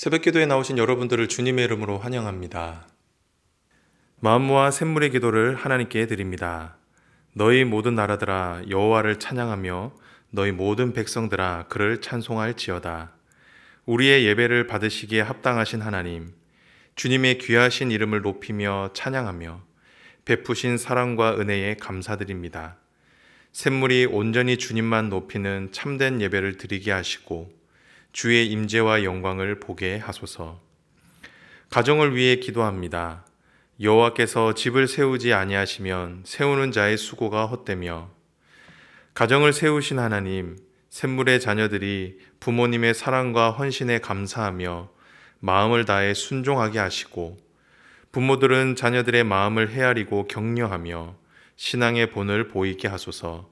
새벽 기도에 나오신 여러분들을 주님의 이름으로 환영합니다. 마음모아 샘물의 기도를 하나님께 드립니다. 너희 모든 나라들아 여호와를 찬양하며 너희 모든 백성들아 그를 찬송할지어다. 우리의 예배를 받으시기에 합당하신 하나님, 주님의 귀하신 이름을 높이며 찬양하며 베푸신 사랑과 은혜에 감사드립니다. 샘물이 온전히 주님만 높이는 참된 예배를 드리게 하시고 주의 임재와 영광을 보게 하소서. 가정을 위해 기도합니다. 여호와께서 집을 세우지 아니하시면 세우는 자의 수고가 헛되며, 가정을 세우신 하나님, 샘물의 자녀들이 부모님의 사랑과 헌신에 감사하며 마음을 다해 순종하게 하시고, 부모들은 자녀들의 마음을 헤아리고 격려하며 신앙의 본을 보이게 하소서.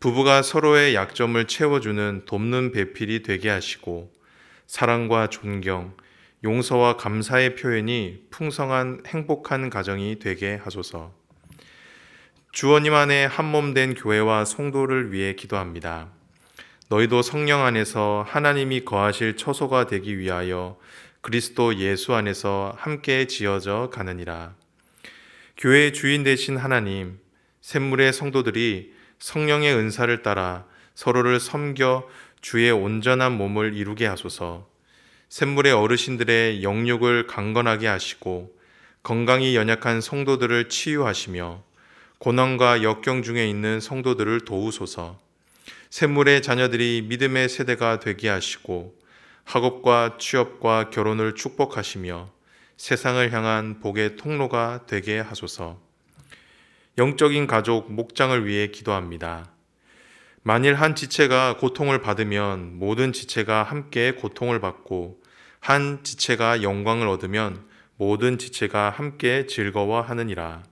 부부가 서로의 약점을 채워주는 돕는 배필이 되게 하시고, 사랑과 존경, 용서와 감사의 표현이 풍성한 행복한 가정이 되게 하소서. 주원님 안에 한몸 된 교회와 성도를 위해 기도합니다. 너희도 성령 안에서 하나님이 거하실 처소가 되기 위하여 그리스도 예수 안에서 함께 지어져 가느니라. 교회의 주인 되신 하나님, 샘물의 성도들이 성령의 은사를 따라 서로를 섬겨 주의 온전한 몸을 이루게 하소서. 샘물의 어르신들의 영육을 강건하게 하시고 건강이 연약한 성도들을 치유하시며 고난과 역경 중에 있는 성도들을 도우소서. 샘물의 자녀들이 믿음의 세대가 되게 하시고 학업과 취업과 결혼을 축복하시며 세상을 향한 복의 통로가 되게 하소서. 영적인 가족 목장을 위해 기도합니다. 만일 한 지체가 고통을 받으면 모든 지체가 함께 고통을 받고, 한 지체가 영광을 얻으면 모든 지체가 함께 즐거워하느니라.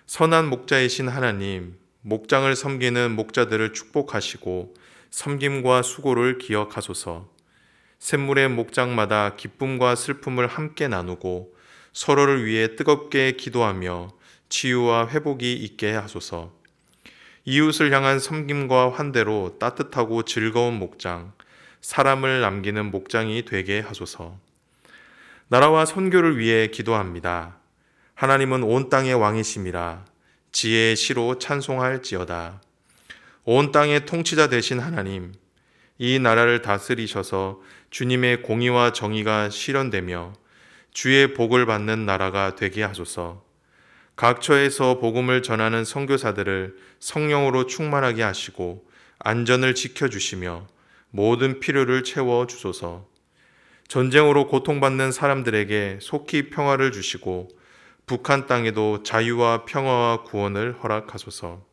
선한 목자이신 하나님, 목장을 섬기는 목자들을 축복하시고 섬김과 수고를 기억하소서. 샘물의 목장마다 기쁨과 슬픔을 함께 나누고 서로를 위해 뜨겁게 기도하며 치유와 회복이 있게 하소서. 이웃을 향한 섬김과 환대로 따뜻하고 즐거운 목장, 사람을 남기는 목장이 되게 하소서. 나라와 선교를 위해 기도합니다. 하나님은 온 땅의 왕이심이라 지혜의 시로 찬송할지어다. 온 땅의 통치자 되신 하나님, 이 나라를 다스리셔서 주님의 공의와 정의가 실현되며 주의 복을 받는 나라가 되게 하소서. 각 처에서 복음을 전하는 선교사들을 성령으로 충만하게 하시고 안전을 지켜주시며 모든 필요를 채워주소서. 전쟁으로 고통받는 사람들에게 속히 평화를 주시고 북한 땅에도 자유와 평화와 구원을 허락하소서.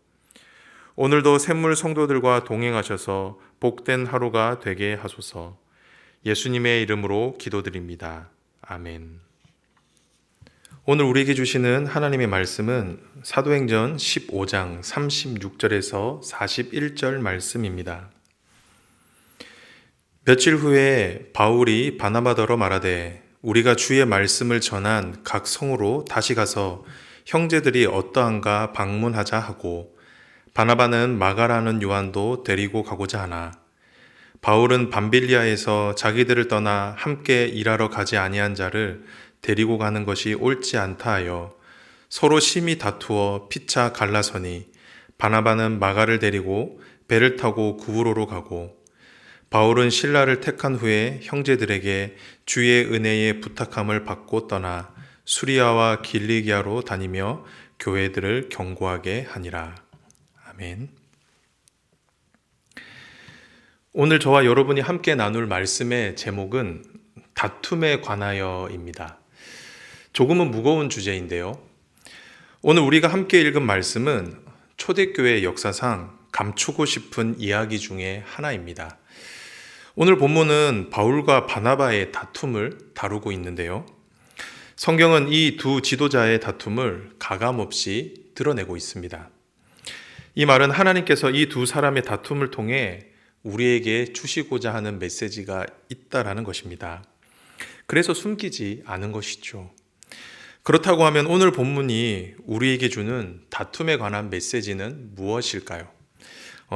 오늘도 샘물 성도들과 동행하셔서 복된 하루가 되게 하소서. 예수님의 이름으로 기도드립니다. 아멘. 오늘 우리에게 주시는 하나님의 말씀은 사도행전 15장 36절에서 41절 말씀입니다. 며칠 후에 바울이 바나바더러 말하되 우리가 주의 말씀을 전한 각 성으로 다시 가서 형제들이 어떠한가 방문하자 하고, 바나바는 마가라는 요한도 데리고 가고자 하나, 바울은 밤빌리아에서 자기들을 떠나 함께 일하러 가지 아니한 자를 데리고 가는 것이 옳지 않다 하여 서로 심히 다투어 피차 갈라서니, 바나바는 마가를 데리고 배를 타고 구브로로 가고, 바울은 실라를 택한 후에 형제들에게 주의 은혜의 부탁함을 받고 떠나 수리아와 길리기아로 다니며 교회들을 경고하게 하니라. 아멘. 오늘 저와 여러분이 함께 나눌 말씀의 제목은 다툼에 관하여입니다. 조금은 무거운 주제인데요. 오늘 우리가 함께 읽은 말씀은 초대교회 역사상 감추고 싶은 이야기 중에 하나입니다. 오늘 본문은 바울과 바나바의 다툼을 다루고 있는데요. 성경은 이 두 지도자의 다툼을 가감없이 드러내고 있습니다. 이 말은 하나님께서 이 두 사람의 다툼을 통해 우리에게 주시고자 하는 메시지가 있다라는 것입니다. 그래서 숨기지 않은 것이죠. 그렇다고 하면 오늘 본문이 우리에게 주는 다툼에 관한 메시지는 무엇일까요?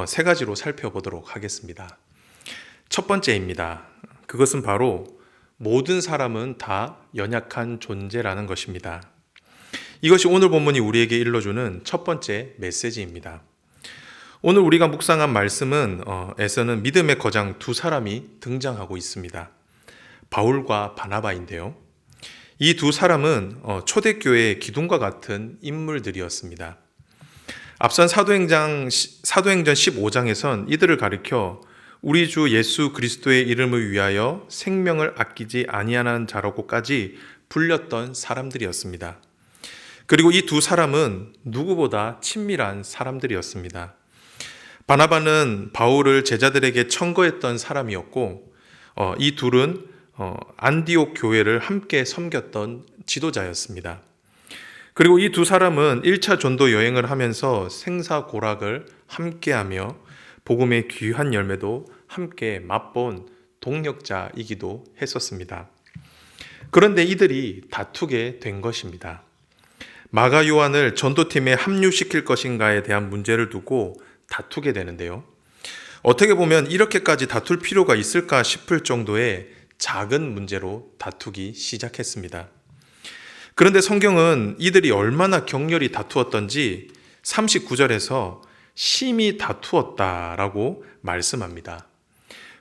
세 가지로 살펴보도록 하겠습니다. 첫 번째입니다. 그것은 바로 모든 사람은 다 연약한 존재라는 것입니다. 이것이 오늘 본문이 우리에게 일러주는 첫 번째 메시지입니다. 오늘 우리가 묵상한 말씀은 에서는 믿음의 거장 두 사람이 등장하고 있습니다. 바울과 바나바인데요. 이 두 사람은 초대교회의 기둥과 같은 인물들이었습니다. 앞선 사도행전 15장에선 이들을 가리켜 우리 주 예수 그리스도의 이름을 위하여 생명을 아끼지 아니하는 자라고까지 불렸던 사람들이었습니다. 그리고 이 두 사람은 누구보다 친밀한 사람들이었습니다. 바나바는 바울을 제자들에게 청거했던 사람이었고 이 둘은 안디옥 교회를 함께 섬겼던 지도자였습니다. 그리고 이 두 사람은 1차 전도 여행을 하면서 생사고락을 함께하며 복음의 귀한 열매도 함께 맛본 동력자이기도 했었습니다. 그런데 이들이 다투게 된 것입니다. 마가 요한을 전도팀에 합류시킬 것인가에 대한 문제를 두고 다투게 되는데요. 어떻게 보면 이렇게까지 다툴 필요가 있을까 싶을 정도의 작은 문제로 다투기 시작했습니다. 그런데 성경은 이들이 얼마나 격렬히 다투었던지 39절에서 심히 다투었다라고 말씀합니다.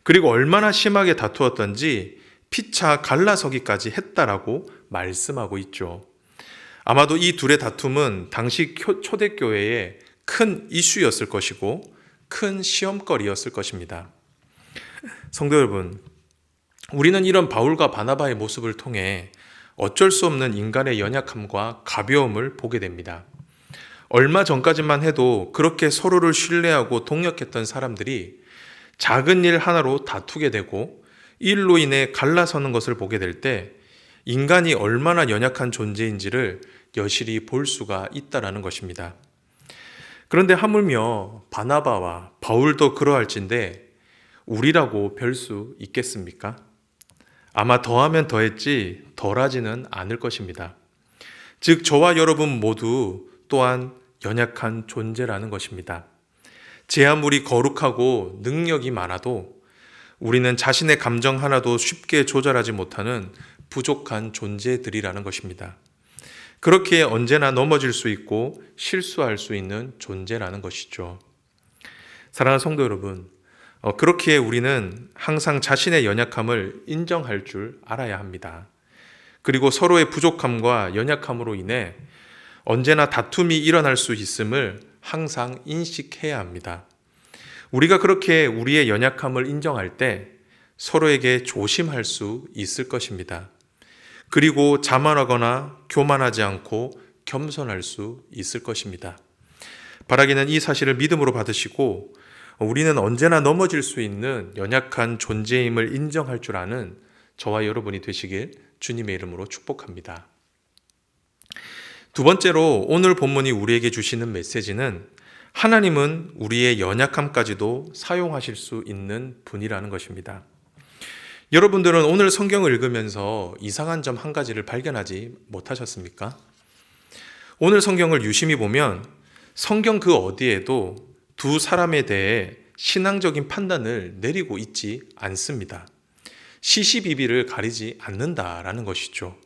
그리고 얼마나 심하게 다투었던지 피차 갈라서기까지 했다라고 말씀하고 있죠. 아마도 이 둘의 다툼은 당시 초대교회의 큰 이슈였을 것이고 큰 시험거리였을 것입니다. 성도 여러분, 우리는 이런 바울과 바나바의 모습을 통해 어쩔 수 없는 인간의 연약함과 가벼움을 보게 됩니다. 얼마 전까지만 해도 그렇게 서로를 신뢰하고 동력했던 사람들이 작은 일 하나로 다투게 되고 이 일로 인해 갈라서는 것을 보게 될 때 인간이 얼마나 연약한 존재인지를 여실히 볼 수가 있다라는 것입니다. 그런데 하물며 바나바와 바울도 그러할진데 우리라고 별 수 있겠습니까? 아마 더하면 더했지 덜하지는 않을 것입니다. 즉 저와 여러분 모두 또한 연약한 존재라는 것입니다. 제 아무리 거룩하고 능력이 많아도 우리는 자신의 감정 하나도 쉽게 조절하지 못하는 부족한 존재들이라는 것입니다. 그렇게 언제나 넘어질 수 있고 실수할 수 있는 존재라는 것이죠. 사랑하는 성도 여러분, 그렇기에 우리는 항상 자신의 연약함을 인정할 줄 알아야 합니다. 그리고 서로의 부족함과 연약함으로 인해 언제나 다툼이 일어날 수 있음을 항상 인식해야 합니다. 우리가 그렇게 우리의 연약함을 인정할 때 서로에게 조심할 수 있을 것입니다. 그리고 자만하거나 교만하지 않고 겸손할 수 있을 것입니다. 바라기는 이 사실을 믿음으로 받으시고 우리는 언제나 넘어질 수 있는 연약한 존재임을 인정할 줄 아는 저와 여러분이 되시길 주님의 이름으로 축복합니다. 두 번째로 오늘 본문이 우리에게 주시는 메시지는 하나님은 우리의 연약함까지도 사용하실 수 있는 분이라는 것입니다. 여러분들은 오늘 성경을 읽으면서 이상한 점 한 가지를 발견하지 못하셨습니까? 오늘 성경을 유심히 보면 성경 그 어디에도 두 사람에 대해 신앙적인 판단을 내리고 있지 않습니다. 시시비비를 가리지 않는다라는 것이죠.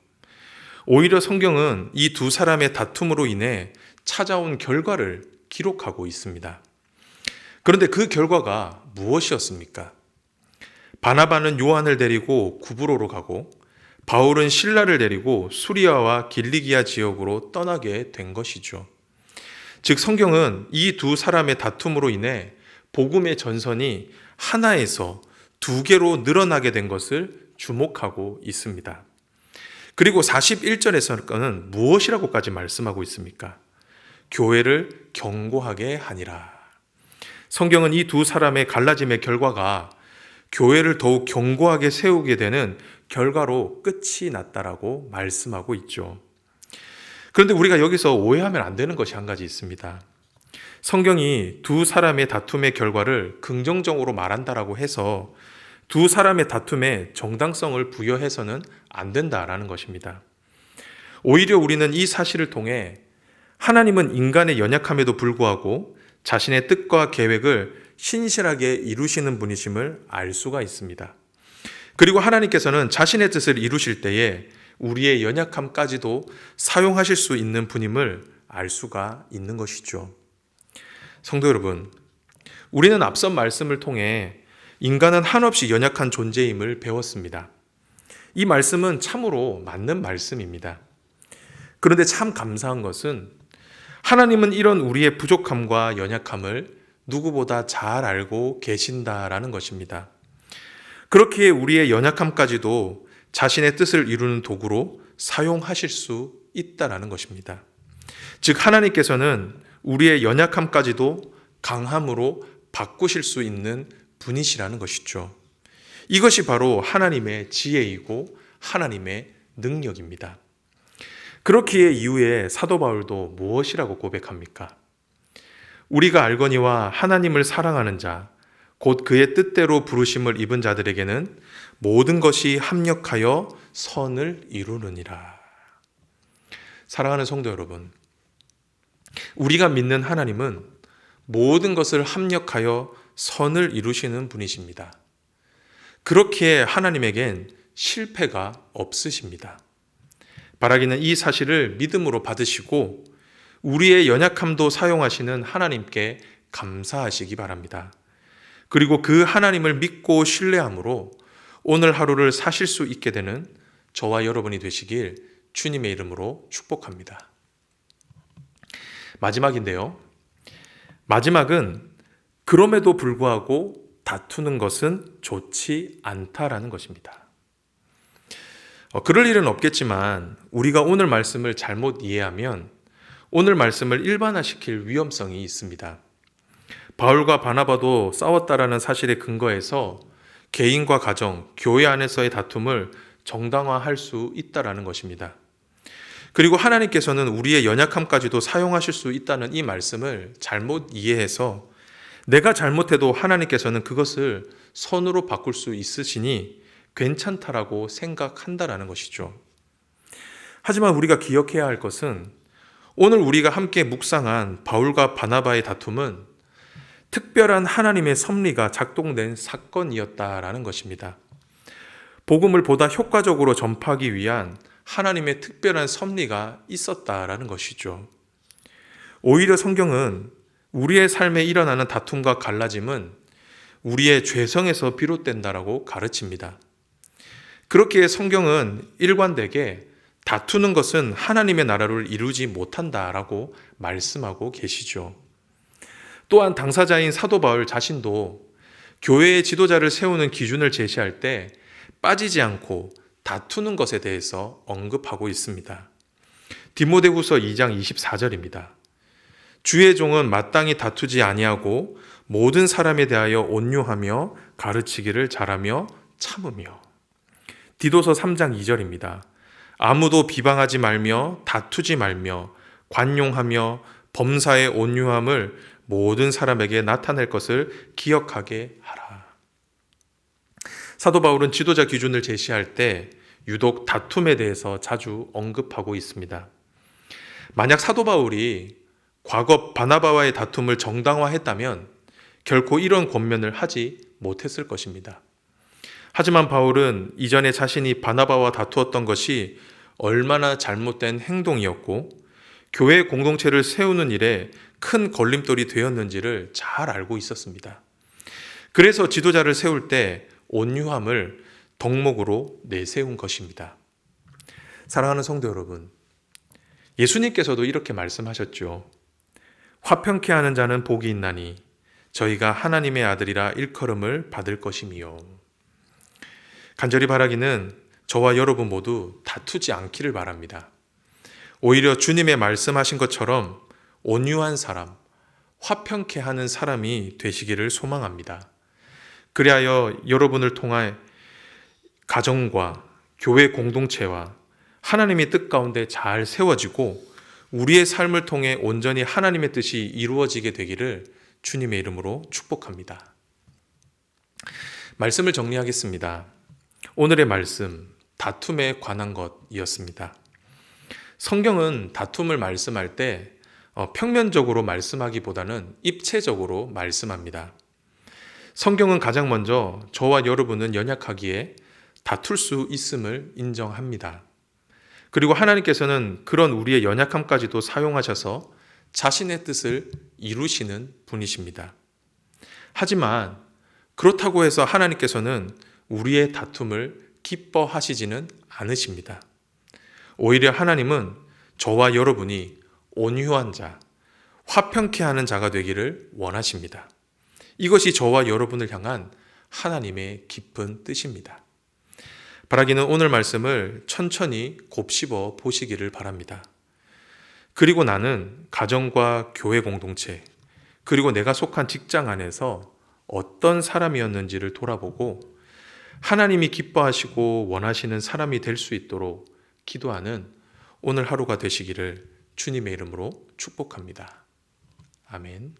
오히려 성경은 이 두 사람의 다툼으로 인해 찾아온 결과를 기록하고 있습니다. 그런데 그 결과가 무엇이었습니까? 바나바는 요한을 데리고 구브로로 가고 바울은 실라를 데리고 수리아와 길리기아 지역으로 떠나게 된 것이죠. 즉 성경은 이 두 사람의 다툼으로 인해 복음의 전선이 하나에서 두 개로 늘어나게 된 것을 주목하고 있습니다. 그리고 41절에서는 무엇이라고까지 말씀하고 있습니까? 교회를 견고하게 하니라. 성경은 이 두 사람의 갈라짐의 결과가 교회를 더욱 견고하게 세우게 되는 결과로 끝이 났다라고 말씀하고 있죠. 그런데 우리가 여기서 오해하면 안 되는 것이 한 가지 있습니다. 성경이 두 사람의 다툼의 결과를 긍정적으로 말한다라고 해서 두 사람의 다툼에 정당성을 부여해서는 안 된다라는 것입니다. 오히려 우리는 이 사실을 통해 하나님은 인간의 연약함에도 불구하고 자신의 뜻과 계획을 신실하게 이루시는 분이심을 알 수가 있습니다. 그리고 하나님께서는 자신의 뜻을 이루실 때에 우리의 연약함까지도 사용하실 수 있는 분임을 알 수가 있는 것이죠. 성도 여러분, 우리는 앞선 말씀을 통해 인간은 한없이 연약한 존재임을 배웠습니다. 이 말씀은 참으로 맞는 말씀입니다. 그런데 참 감사한 것은 하나님은 이런 우리의 부족함과 연약함을 누구보다 잘 알고 계신다라는 것입니다. 그렇기에 우리의 연약함까지도 자신의 뜻을 이루는 도구로 사용하실 수 있다라는 것입니다. 즉 하나님께서는 우리의 연약함까지도 강함으로 바꾸실 수 있는 분이시라는 것이죠. 이것이 바로 하나님의 지혜이고 하나님의 능력입니다. 그렇기에 이후에 사도 바울도 무엇이라고 고백합니까? 우리가 알거니와 하나님을 사랑하는 자, 곧 그의 뜻대로 부르심을 입은 자들에게는 모든 것이 합력하여 선을 이루느니라. 사랑하는 성도 여러분, 우리가 믿는 하나님은 모든 것을 합력하여 선을 이루시는 분이십니다. 그렇기에 하나님에겐 실패가 없으십니다. 바라기는 이 사실을 믿음으로 받으시고 우리의 연약함도 사용하시는 하나님께 감사하시기 바랍니다. 그리고 그 하나님을 믿고 신뢰함으로 오늘 하루를 사실 수 있게 되는 저와 여러분이 되시길 주님의 이름으로 축복합니다. 마지막인데요. 마지막은 그럼에도 불구하고 다투는 것은 좋지 않다라는 것입니다. 그럴 일은 없겠지만 우리가 오늘 말씀을 잘못 이해하면 오늘 말씀을 일반화시킬 위험성이 있습니다. 바울과 바나바도 싸웠다라는 사실에 근거해서 개인과 가정, 교회 안에서의 다툼을 정당화할 수 있다라는 것입니다. 그리고 하나님께서는 우리의 연약함까지도 사용하실 수 있다는 이 말씀을 잘못 이해해서 내가 잘못해도 하나님께서는 그것을 선으로 바꿀 수 있으시니 괜찮다라고 생각한다라는 것이죠. 하지만 우리가 기억해야 할 것은 오늘 우리가 함께 묵상한 바울과 바나바의 다툼은 특별한 하나님의 섭리가 작동된 사건이었다라는 것입니다. 복음을 보다 효과적으로 전파하기 위한 하나님의 특별한 섭리가 있었다라는 것이죠. 오히려 성경은 우리의 삶에 일어나는 다툼과 갈라짐은 우리의 죄성에서 비롯된다라고 가르칩니다. 그렇기에 성경은 일관되게 다투는 것은 하나님의 나라를 이루지 못한다라고 말씀하고 계시죠. 또한 당사자인 사도 바울 자신도 교회의 지도자를 세우는 기준을 제시할 때 빠지지 않고 다투는 것에 대해서 언급하고 있습니다. 디모데후서 2장 24절입니다. 주의 종은 마땅히 다투지 아니하고 모든 사람에 대하여 온유하며 가르치기를 잘하며 참으며. 디도서 3장 2절입니다. 아무도 비방하지 말며 다투지 말며 관용하며 범사의 온유함을 모든 사람에게 나타낼 것을 기억하게 하라. 사도 바울은 지도자 기준을 제시할 때 유독 다툼에 대해서 자주 언급하고 있습니다. 만약 사도 바울이 과거 바나바와의 다툼을 정당화했다면 결코 이런 권면을 하지 못했을 것입니다. 하지만 바울은 이전에 자신이 바나바와 다투었던 것이 얼마나 잘못된 행동이었고 교회 공동체를 세우는 일에 큰 걸림돌이 되었는지를 잘 알고 있었습니다. 그래서 지도자를 세울 때 온유함을 덕목으로 내세운 것입니다. 사랑하는 성도 여러분, 예수님께서도 이렇게 말씀하셨죠. 화평케 하는 자는 복이 있나니 저희가 하나님의 아들이라 일컬음을 받을 것이미요. 간절히 바라기는 저와 여러분 모두 다투지 않기를 바랍니다. 오히려 주님의 말씀하신 것처럼 온유한 사람, 화평케 하는 사람이 되시기를 소망합니다. 그리하여 여러분을 통해 가정과 교회 공동체와 하나님의 뜻 가운데 잘 세워지고 우리의 삶을 통해 온전히 하나님의 뜻이 이루어지게 되기를 주님의 이름으로 축복합니다. 말씀을 정리하겠습니다. 오늘의 말씀, 다툼에 관한 것이었습니다. 성경은 다툼을 말씀할 때 평면적으로 말씀하기보다는 입체적으로 말씀합니다. 성경은 가장 먼저 저와 여러분은 연약하기에 다툴 수 있음을 인정합니다. 그리고 하나님께서는 그런 우리의 연약함까지도 사용하셔서 자신의 뜻을 이루시는 분이십니다. 하지만 그렇다고 해서 하나님께서는 우리의 다툼을 기뻐하시지는 않으십니다. 오히려 하나님은 저와 여러분이 온유한 자, 화평케 하는 자가 되기를 원하십니다. 이것이 저와 여러분을 향한 하나님의 깊은 뜻입니다. 바라기는 오늘 말씀을 천천히 곱씹어 보시기를 바랍니다. 그리고 나는 가정과 교회 공동체, 그리고 내가 속한 직장 안에서 어떤 사람이었는지를 돌아보고 하나님이 기뻐하시고 원하시는 사람이 될 수 있도록 기도하는 오늘 하루가 되시기를 주님의 이름으로 축복합니다. 아멘.